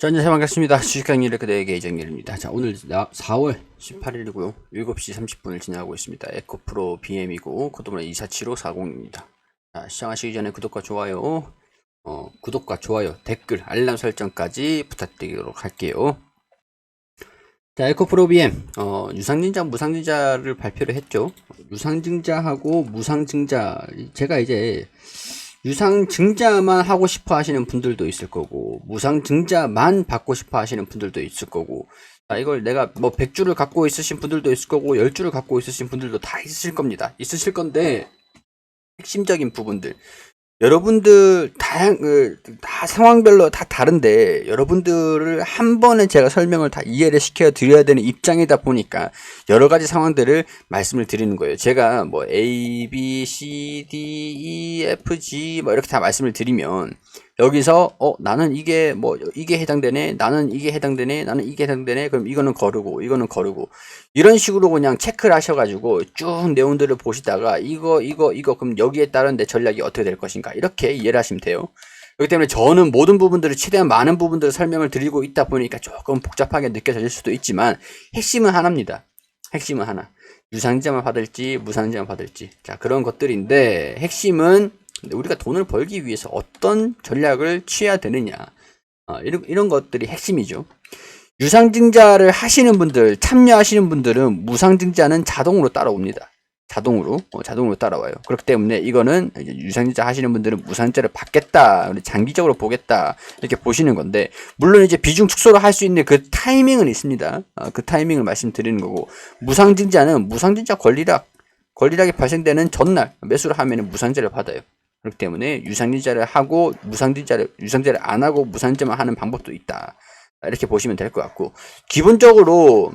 자, 안녕하세요. 반갑습니다. 주식강의를 그대에게 이정렬입니다. 자, 오늘 4월 18일이고요. 7시 30분을 지나고 있습니다. 에코프로 BM이고, 코드번호 247540입니다. 자, 시작하시기 전에 구독과 좋아요, 댓글, 알람 설정까지 부탁드리도록 할게요. 자, 에코프로 BM, 유상증자, 무상증자를 발표를 했죠. 유상증자하고 무상증자, 제가 이제 유상증자만 하고 싶어 하시는 분들도 있을 거고, 무상증자만 받고 싶어 하시는 분들도 있을 거고, 자, 이걸 내가 뭐 100주를 갖고 있으신 분들도 있을 거고, 10주를 갖고 있으신 분들도 다 있으실 겁니다. 있으실 건데, 핵심적인 부분들. 여러분들 다 상황별로 다 다른데 여러분들을 한 번에 제가 설명을 다 이해를 시켜 드려야 되는 입장이다 보니까 여러 가지 상황들을 말씀을 드리는 거예요. 제가 뭐 A, B, C, D, E, F, G 뭐 이렇게 다 말씀을 드리면 여기서 나는 이게 해당되네, 나는 이게 해당되네, 나는 이게 해당되네, 그럼 이거는 거르고 이거는 거르고 이런 식으로 그냥 체크를 하셔가지고 쭉 내용들을 보시다가 이거 그럼 여기에 따른 내 전략이 어떻게 될 것인가 이렇게 이해를 하시면 돼요. 그렇기 때문에 저는 모든 부분들을 최대한 많은 부분들을 설명을 드리고 있다 보니까 조금 복잡하게 느껴질 수도 있지만 핵심은 하나입니다. 핵심은 하나. 유상증자만 받을지 무상증자만 받을지, 자, 그런 것들인데 핵심은 우리가 돈을 벌기 위해서 어떤 전략을 취해야 되느냐, 이런 것들이 핵심이죠. 유상증자를 하시는 분들, 참여하시는 분들은 무상증자는 자동으로 따라옵니다. 자동으로 따라와요. 그렇기 때문에 이거는 이제 유상증자 하시는 분들은 무상증자를 받겠다, 장기적으로 보겠다 이렇게 보시는 건데, 물론 이제 비중 축소를 할 수 있는 그 타이밍은 있습니다. 그 타이밍을 말씀드리는 거고, 무상증자는 무상증자 권리락이 발생되는 전날 매수를 하면 무상증자를 받아요. 그렇기 때문에 유상증자를 하고 유상증자를 안 하고 무상증자만 하는 방법도 있다. 이렇게 보시면 될 것 같고, 기본적으로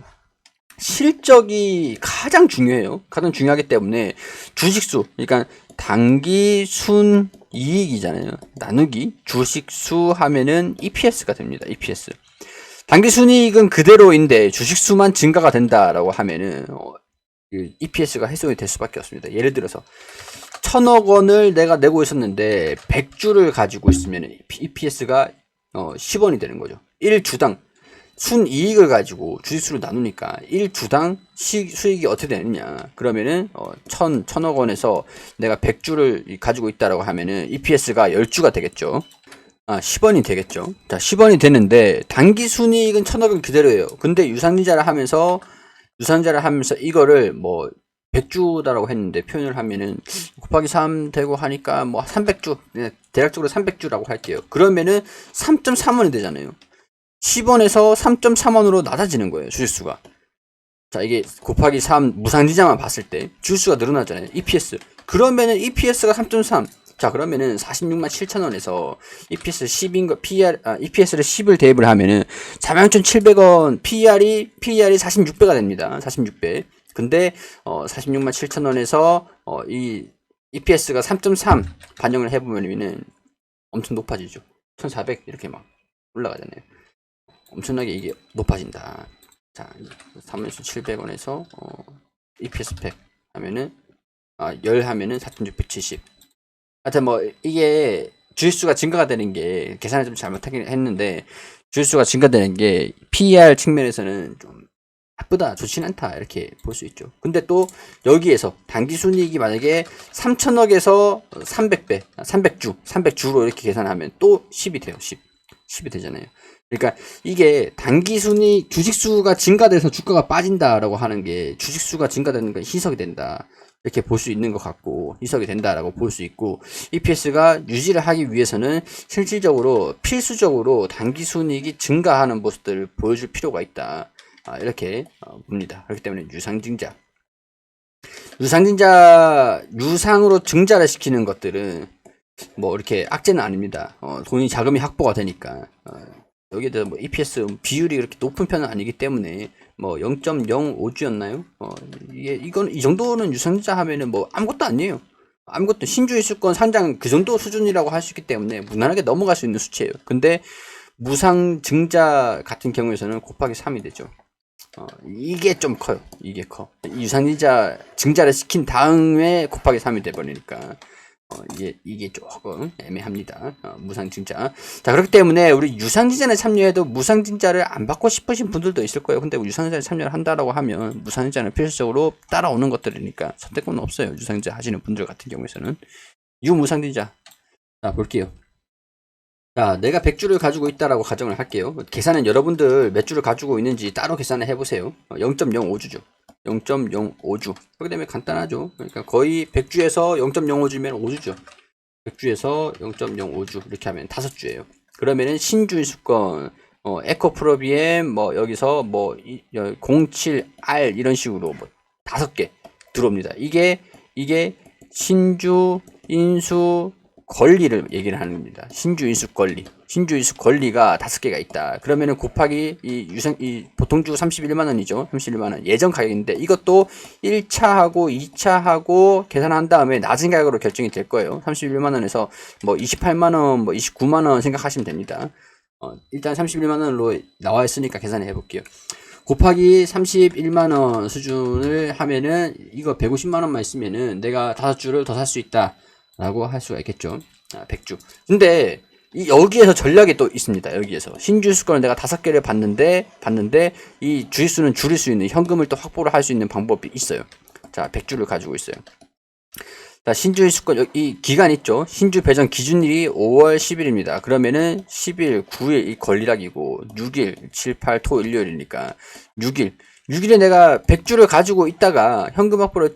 실적이 가장 중요해요. 가장 중요하기 때문에 주식수, 그러니까 단기 순 이익이잖아요. 나누기 주식수 하면은 EPS가 됩니다. EPS. 단기 순이익은 그대로인데 주식수만 증가가 된다라고 하면은 EPS가 훼손이 될 수밖에 없습니다. 예를 들어서 1000억 원을 내가 내고 있었는데 100주를 가지고 있으면 EPS가 10원이 되는 거죠. 1주당 순이익을 가지고 주식수를 나누니까 1주당 수익이 어떻게 되느냐, 그러면은 1000억 원에서 내가 100주를 가지고 있다라고 하면은 EPS가 10주가 되겠죠. 10원이 되겠죠. 자, 10원이 되는데 단기 순이익은 1000억은 그대로예요. 근데 유상증자를 하면서 이거를 뭐 100주다라고 했는데 표현을 하면은 곱하기 3 되고 하니까 뭐 300주, 대략적으로 300주라고 할게요. 그러면은 3.3원이 되잖아요. 10원에서 3.3원으로 낮아지는 거예요, 주식수가. 자, 이게 곱하기 3 무상증자만 봤을 때 주식수가 늘어나잖아요, EPS. 그러면은 EPS가 3.3. 자, 그러면은 46만 7천원에서 EPS 10인 거, EPS를 10을 대입을 하면은 41,700원, PER이 46배가 됩니다. 46배. 근데 46만 7천원에서 이 EPS가 3.3 반영을 해보면은 엄청 높아지죠. 1,400 이렇게 막 올라가잖아요. 엄청나게 이게 높아진다. 자, 37,700원에서 EPS 100 하면은 10 하면은 4,670. 하여튼 뭐 이게 주식수가 증가가 되는 게, 계산을 좀 잘못하긴 했는데 주식수가 증가되는 게 PER 측면에서는 좀 나쁘다, 좋진 않다 이렇게 볼 수 있죠. 근데 또 여기에서 단기 순이익이 만약에 3천억에서 300배, 300주로 이렇게 계산하면 또 10이 돼요. 10이 되잖아요. 그러니까 이게 단기 순이익, 주식수가 증가돼서 주가가 빠진다라고 하는 게 주식수가 증가되는 건 희석이 된다, 이렇게 볼 수 있는 것 같고, 희석이 된다라고 볼 수 있고, EPS가 유지를 하기 위해서는 실질적으로 필수적으로 단기 순이익이 증가하는 모습들을 보여줄 필요가 있다, 이렇게 봅니다. 그렇기 때문에 유상으로 증자를 시키는 것들은 뭐 이렇게 악재는 아닙니다. 돈이 자금이 확보가 되니까, 여기에 대해서 뭐 EPS 비율이 그렇게 높은 편은 아니기 때문에 뭐 0.05주였나요? 이건 이 정도는 유상증자 하면은 뭐 아무것도 아니에요. 아무것도, 신주일수권 상장 그 정도 수준이라고 할 수 있기 때문에 무난하게 넘어갈 수 있는 수치예요. 근데 무상증자 같은 경우에서는 곱하기 3이 되죠. 이게 좀 커요. 이게 커. 유상증자를 시킨 다음에 곱하기 3이 돼버리니까 이게 조금 애매합니다. 무상증자. 자, 그렇기 때문에 우리 유상증자에 참여해도 무상증자를 안 받고 싶으신 분들도 있을 거예요. 근데 유상증자에 참여를 한다라고 하면 무상증자는 필수적으로 따라오는 것들이니까 선택권은 없어요. 유상증자 하시는 분들 같은 경우에서는. 유무상증자. 자, 볼게요. 자, 내가 100주를 가지고 있다라고 가정을 할게요. 계산은 여러분들 몇 주를 가지고 있는지 따로 계산을 해보세요. 0.05주죠. 0.05주. 그렇게 되면 간단하죠. 그러니까 거의 100주에서 0.05주면 5주죠. 100주에서 0.05주 이렇게 하면 5주예요. 그러면은 신주인수권 에코프로비엠 뭐 여기서 뭐 07R 이런 식으로 뭐 5개 들어옵니다. 이게 신주 인수 권리를 얘기를 하는 겁니다. 신주 인수 권리. 신주 인수 권리가 5개가 있다. 그러면은 곱하기 이 보통주 31만원이죠. 31만원. 예전 가격인데 이것도 1차하고 2차하고 계산한 다음에 낮은 가격으로 결정이 될 거예요. 31만원에서 뭐 28만원, 뭐 29만원 생각하시면 됩니다. 일단 31만원으로 나와 있으니까 계산을 해볼게요. 곱하기 31만원 수준을 하면은 이거 150만원만 있으면은 내가 5주를 더 살 수 있다. 라고 할 수가 있겠죠. 100주. 근데 여기에서 전략이 또 있습니다. 여기에서 신주수권을 내가 5개를 받는데 이 주짓수는 줄일 수 있는 현금을 또 확보를 할 수 있는 방법이 있어요. 자, 100주를 가지고 있어요. 자, 신주수권 이 기간 있죠. 신주 배정 기준일이 5월 10일입니다. 그러면은 10일, 9일 이 권리락이고 6일, 7, 8, 토, 일요일이니까 6일에 내가 100주를 가지고 있다가 현금 확보를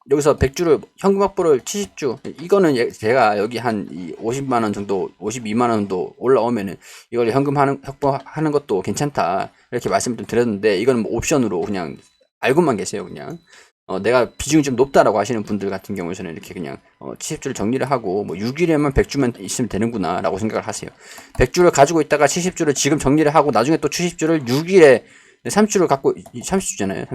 여기서 100주를 현금 확보를 70주 이거는 제가 여기 한 50만원 정도 52만원 정도 올라오면은 이걸 현금 확보하는 것도 괜찮다 이렇게 말씀을 좀 드렸는데 이거는 뭐 옵션으로 그냥 알고만 계세요. 그냥 내가 비중이 좀 높다라고 하시는 분들 같은 경우에는 이렇게 그냥 70주를 정리를 하고 뭐 6일에만 100주만 있으면 되는구나 라고 생각을 하세요. 100주를 가지고 있다가 70주를 지금 정리를 하고 나중에 또 70주를 6일에 30주를 갖고 30주잖아요.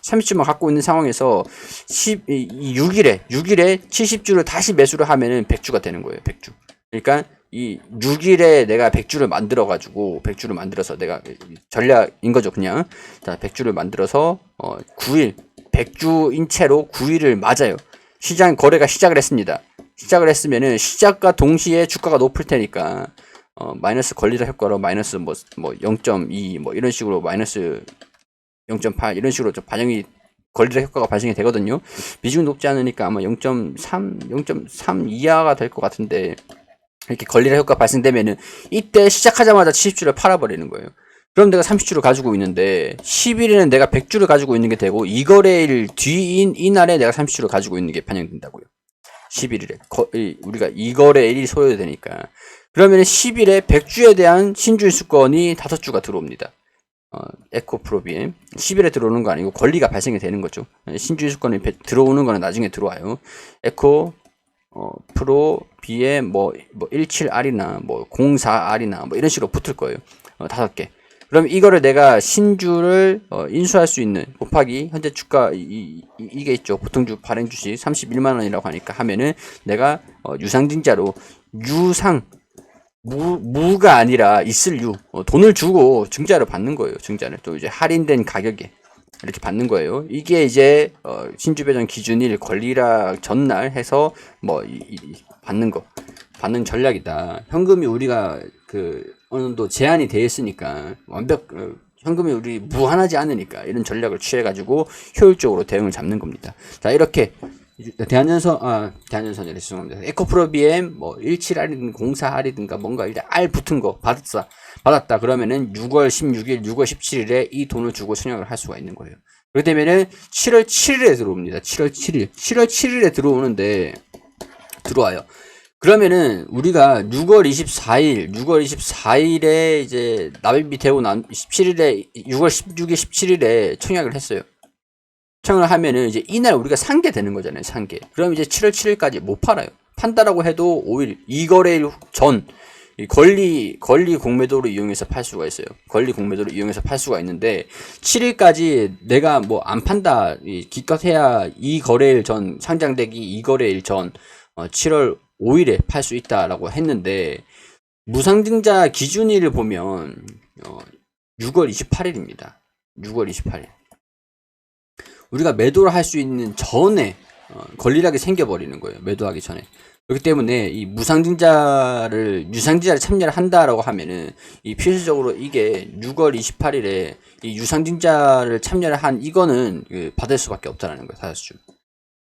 30주만 갖고 있는 상황에서 6일에 70주를 다시 매수를 하면은 100주가 되는 거예요. 100주. 그러니까 이 6일에 내가 100주를 만들어 가지고 100주를 만들어서 내가 전략인 거죠, 그냥. 자, 100주를 만들어서 9일 100주인 채로 9일을 맞아요. 거래가 시작을 했습니다. 시작을 했으면은 시작과 동시에 주가가 높을 테니까 마이너스 권리자 효과로 마이너스 뭐 0.2 뭐 이런 식으로 마이너스 0.8 이런 식으로 좀 반영이 권리자 효과가 발생이 되거든요. 비중이 높지 않으니까 아마 0.3 이하가 될 것 같은데 이렇게 권리자 효과 발생되면은 이때 시작하자마자 70주를 팔아버리는 거예요. 그럼 내가 30주를 가지고 있는데 10일에는 내가 100주를 가지고 있는 게 되고 이거래일 뒤인 이날에 내가 30주를 가지고 있는 게 반영된다고요. 11일에 우리가 이거래일이 소요되니까 그러면 10일에 100주에 대한 신주인수권이 5주가 들어옵니다. 에코프로비엠 10일에 들어오는 거 아니고 권리가 발생이 되는 거죠. 신주인수권이 들어오는 거는 나중에 들어와요. 에코 프로비엠 뭐 17R이나 뭐 04R이나 뭐 이런 식으로 붙을 거예요. 5개. 그럼 이거를 내가 신주를 인수할 수 있는 곱하기 현재 주가 이게 있죠. 보통주 발행 주식 31만 원이라고 하니까 하면은 내가 유상증자로 무가 아니라 있을 돈을 주고 증자를 받는 거예요. 증자를 또 이제 할인된 가격에 이렇게 받는 거예요. 이게 이제 신주 배정 기준일 권리락 전날 해서 뭐 받는 전략이다. 현금이 우리가 어느 정도 제한이 되어 있으니까 현금이 우리 무한하지 않으니까 이런 전략을 취해 가지고 효율적으로 대응을 잡는 겁니다. 자, 이렇게 대한전선이래 죄송합니다. 에코프로비엠 뭐 17R이든 04R이든가 뭔가 일단 R 붙은 거 받았다 그러면은 6월 16일, 6월 17일에 이 돈을 주고 청약을 할 수가 있는 거예요. 그렇게 되면은 7월 7일에 들어옵니다. 7월 7일에 들어와요. 그러면은 우리가 6월 24일에 이제 납입이 되고 난 6월 16일, 17일에 청약을 했어요. 청약을 하면은 이제 이날 우리가 산 게 되는 거잖아요. 산 게. 그럼 이제 7월 7일까지 못 팔아요. 판다라고 해도 5일, 이거래일 전 권리 공매도를 이용해서 팔 수가 있어요. 권리 공매도를 이용해서 팔 수가 있는데 7일까지 내가 뭐 안 판다 기껏해야 이 거래일 전 상장되기 이 거래일 전 7월 5일에 팔 수 있다라고 했는데 무상증자 기준일을 보면 6월 28일입니다. 6월 28일. 우리가 매도를 할 수 있는 전에 권리락이 생겨버리는 거예요. 매도하기 전에. 그렇기 때문에 이 무상증자를 유상증자를 참여를 한다라고 하면은 이 필수적으로 이게 6월 28일에 이 유상증자를 참여를 한 이거는 받을 수밖에 없다라는 거예요.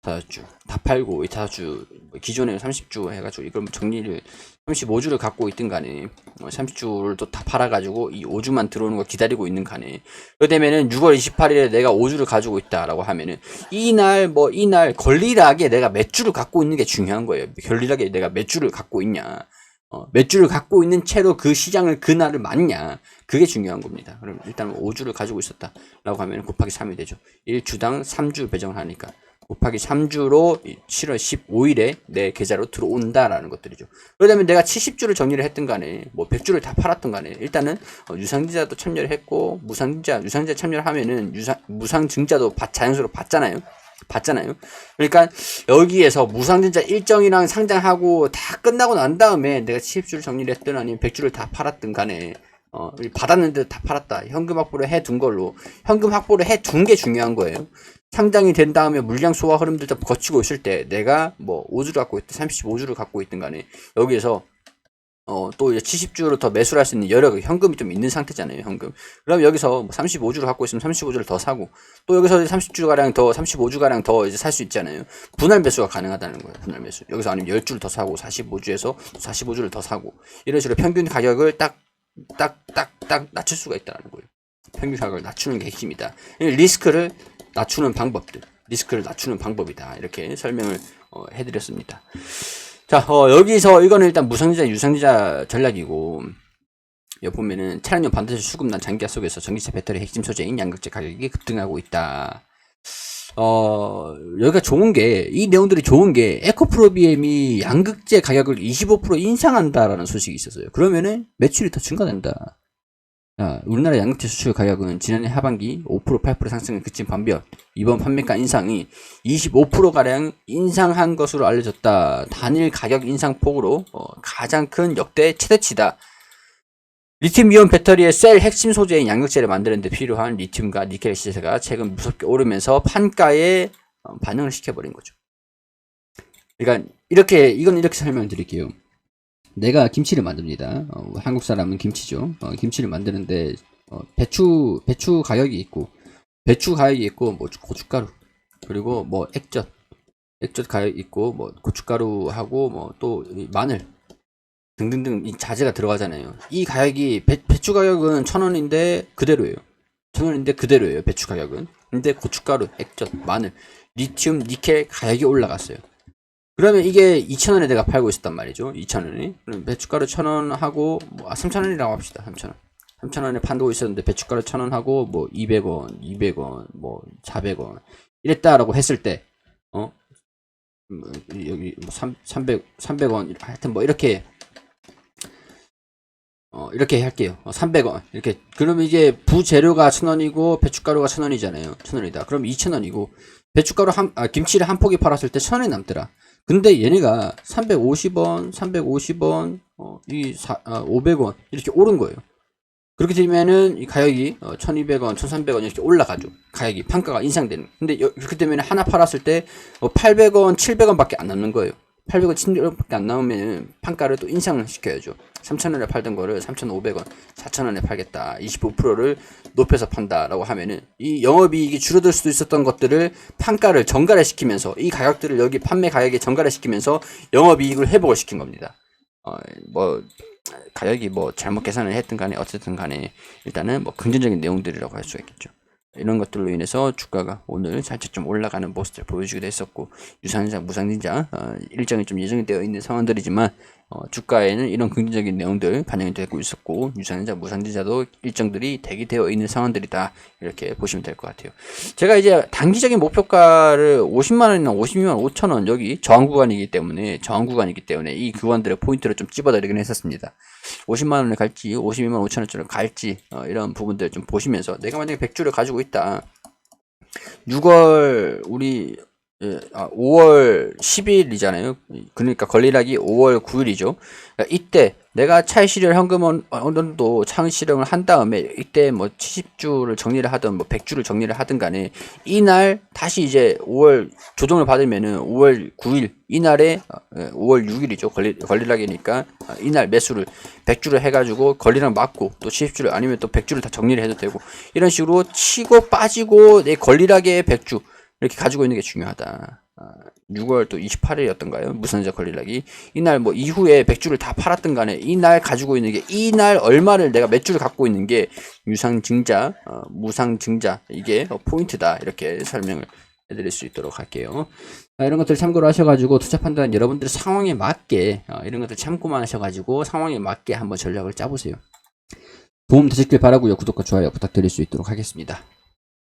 5주 다 팔고 이 5주 기존에 30주 해가지고 이걸 정리를 35주를 갖고 있든 간에 30주를 또 다 팔아가지고 이 5주만 들어오는 거 기다리고 있는 간에 그러면은 6월 28일에 내가 5주를 가지고 있다라고 하면은 이날 권리락에 내가 몇 주를 갖고 있는 게 중요한 거예요. 권리락에 내가 몇 주를 갖고 있냐, 몇 주를 갖고 있는 채로 그 시장을 그날을 맞냐, 그게 중요한 겁니다. 그럼 일단 5주를 가지고 있었다라고 하면 곱하기 3이 되죠. 1주당 3주 배정을 하니까 곱하기 3주로 7월 15일에 내 계좌로 들어온다라는 것들이죠. 그러다면 내가 70주를 정리를 했든 간에 뭐 100주를 다 팔았든 간에 일단은 유상증자도 참여를 했고 유상증자 참여를 하면은 무상증자도 자연스럽게 받잖아요. 그러니까 여기에서 무상증자 일정이랑 상장하고 다 끝나고 난 다음에 내가 70주를 정리를 했든 아니면 100주를 다 팔았든 간에 받았는데 다 팔았다. 현금 확보를 해둔 걸로 현금 확보를 해둔 게 중요한 거예요. 상장이 된 다음에 물량 소화 흐름들 다 거치고 있을 때 내가 뭐 5주를 갖고 있든 35주를 갖고 있든 간에 여기에서 또 이제 70주로 더 매수를 할 수 있는 여력이 현금이 좀 있는 상태잖아요. 현금. 그럼 여기서 뭐 35주를 갖고 있으면 35주를 더 사고 또 여기서 30주가량 더 35주가량 더 이제 살 수 있잖아요. 분할 매수가 가능하다는 거예요. 분할 매수. 여기서 아니면 10주를 더 사고 45주에서 45주를 더 사고 이런 식으로 평균 가격을 딱 낮출 수가 있다는 거예요. 평균 가격을 낮추는 게 핵심이다. 리스크를 낮추는 방법이다. 이렇게 설명을 해드렸습니다. 자, 여기서 이거는 일단 무상증자, 유상증자 전략이고, 여기 보면은 차량용 반도체 수급난 장기화 속에서 전기차 배터리 핵심 소재인 양극재 가격이 급등하고 있다. 여기가 좋은 게, 이 내용들이 좋은 게, 에코프로비엠이 양극재 가격을 25% 인상한다라는 소식이 있었어요. 그러면은 매출이 더 증가된다. 우리나라 양극재 수출 가격은 지난해 하반기 5% 8% 상승에 그친 반면 이번 판매가 인상이 25%가량 인상한 것으로 알려졌다. 단일 가격 인상폭으로 가장 큰 역대 최대치다. 리튬이온 배터리의 셀 핵심 소재인 양극재를 만드는 데 필요한 리튬과 니켈 시세가 최근 무섭게 오르면서 판가에 반영을 시켜버린 거죠. 그러니까 이건 이렇게 설명드릴게요. 내가 김치를 만듭니다. 한국 사람은 김치죠. 김치를 만드는데 배추 가격이 있고 뭐 고춧가루 그리고 뭐 액젓 가격이 있고 뭐 고춧가루하고 뭐 또 마늘 등등등 이 자재가 들어가잖아요. 이 가격이 배추 가격은 1,000원인데 그대로예요. 1,000원인데 그대로예요. 배추 가격은. 근데 고춧가루, 액젓, 마늘, 리튬, 니켈 가격이 올라갔어요. 그러면 이게 2,000원에 내가 팔고 있었단 말이죠. 2,000원에. 그럼 배춧가루 1,000원 하고, 3,000원이라고 합시다. 3,000원. 3,000원에 판고 있었는데 배춧가루 1,000원 하고, 뭐 200원, 200원, 뭐 400원. 이랬다라고 했을 때, 여기 뭐 300원, 하여튼 뭐 이렇게 할게요. 300원. 이렇게. 그러면 이게 부재료가 1,000원이고, 배춧가루가 1,000원이잖아요. 1,000원이다. 그럼 2,000원이고, 배춧가루 김치를 한 포기 팔았을 때 1,000원이 남더라. 근데 얘네가 350원, 500원, 이렇게 오른 거예요. 그렇게 되면은 이 가격이 1,200원, 1,300원 이렇게 올라가죠. 가격이, 판가가 인상되는. 근데 그렇게 되면 하나 팔았을 때 800원, 700원 밖에 안 남는 거예요. 800원, 700원밖에 안 나오면 판가를 또 인상을 시켜야죠. 3,000원에 팔던 거를 3,500원, 4,000원에 팔겠다. 25%를 높여서 판다라고 하면은 이 영업이익이 줄어들 수도 있었던 것들을 판가를 정가를 시키면서 이 가격들을 여기 판매 가격에 정가를 시키면서 영업이익을 회복을 시킨 겁니다. 뭐 가격이 뭐 잘못 계산을 했든 간에 어쨌든 간에 일단은 뭐 긍정적인 내용들이라고 할 수가 있겠죠. 이런 것들로 인해서 주가가 오늘 살짝 좀 올라가는 모습을 보여주기도 했었고, 유상증자, 무상증자 일정이 좀 예정이 되어 있는 상황들이지만 주가에는 이런 긍정적인 내용들 반영이 되고 있었고, 유상증자, 무상증자도 일정들이 대기되어 있는 상황들이다. 이렇게 보시면 될 것 같아요. 제가 이제 단기적인 목표가를 50만원이나 52만 5천원 여기 저항 구간이기 때문에 이 구간들의 포인트를 좀 집어드리긴 했었습니다. 50만원을 갈지 52만 5천원짜리를 갈지 이런 부분들 좀 보시면서, 내가 만약에 100주를 가지고 있다, 6월 우리 5월 10일이잖아요. 그러니까 권리락이 5월 9일이죠. 이때 내가 차익 실현 현금 어느 정도 차익 실현을 한 다음에 이때 뭐 70주를 정리를 하든 뭐 100주를 정리를 하든 간에 이날 다시 이제 5월 조정을 받으면은 5월 9일 이날에 5월 6일이죠. 권리락이니까 이날 매수를 100주를 해가지고 권리락 맞고 또 70주를 아니면 또 100주를 다 정리를 해도 되고 이런 식으로 치고 빠지고 내 권리락의 100주 이렇게 가지고 있는 게 중요하다. 6월 또 28일이었던가요? 무상증자 권리락이 이날 뭐 이후에 100주를 다 팔았든 간에 이날 가지고 있는 게 이날 얼마를 내가 몇 주를 갖고 있는 게 유상증자, 무상증자 이게 포인트다. 이렇게 설명을 해드릴 수 있도록 할게요. 이런 것들 참고로 하셔가지고 투자 판단 여러분들 상황에 맞게 이런 것들 참고만 하셔가지고 상황에 맞게 한번 전략을 짜보세요. 도움 되셨길 바라고요. 구독과 좋아요 부탁드릴 수 있도록 하겠습니다.